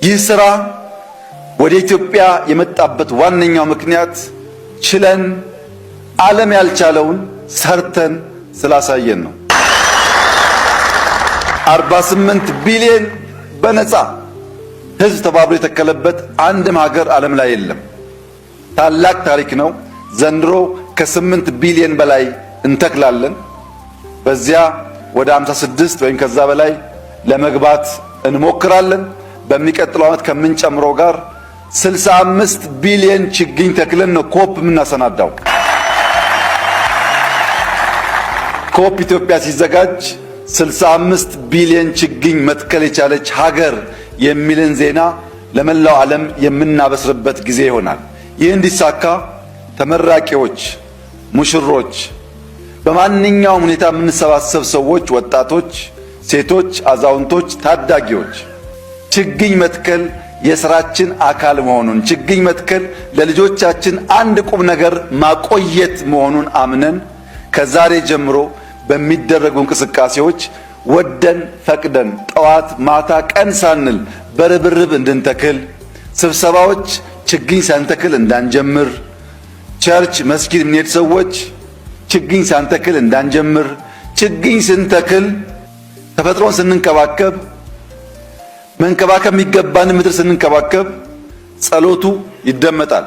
ይህ ስራ ወደ ኢትዮጵያ የመጣበት ዋነኛው ምክንያት ችለን ዓለም ያልቻለውን ሰርተን ስላሳየን ነው። 48 ቢሊዮን በነፃ ህዝብ ተባብሮ የተከለበት አንድም ሀገር ዓለም ላይ የለም። ታላቅ ታሪክ ነው። ዘንድሮ ከ8 ቢሊዮን በላይ እንተክላለን። በዚያ ወደ 56 ወይም ከዛ በላይ ለመግባት እንሞክራለን። በሚቀጥለው ዓመት ከምንጨምረው ጋር 65 ቢሊዮን ችግኝ ተክለን ነው ኮፕ የምናሰናዳው። ኮፕ ኢትዮጵያ ሲዘጋጅ 65 ቢሊዮን ችግኝ መትከል የቻለች ሀገር የሚልን ዜና ለመላው ዓለም የምናበስርበት ጊዜ ይሆናል። ይህ እንዲሳካ ተመራቂዎች፣ ሙሽሮች፣ በማንኛውም ሁኔታ የምንሰባሰብ ሰዎች፣ ወጣቶች፣ ሴቶች፣ አዛውንቶች፣ ታዳጊዎች ችግኝ መትከል የሥራችን አካል መሆኑን፣ ችግኝ መትከል ለልጆቻችን አንድ ቁም ነገር ማቆየት መሆኑን አምነን ከዛሬ ጀምሮ በሚደረጉ እንቅስቃሴዎች ወደን ፈቅደን ጠዋት ማታ ቀን ሳንል በርብርብ እንድንተክል፣ ስብሰባዎች ችግኝ ሳንተክል እንዳንጀምር፣ ቸርች መስጊድ የምንሄድ ሰዎች ችግኝ ሳንተክል እንዳንጀምር፣ ችግኝ ስንተክል ተፈጥሮን ስንንከባከብ መንከባከብ የሚገባን ምድር ስንንከባከብ ጸሎቱ ይደመጣል።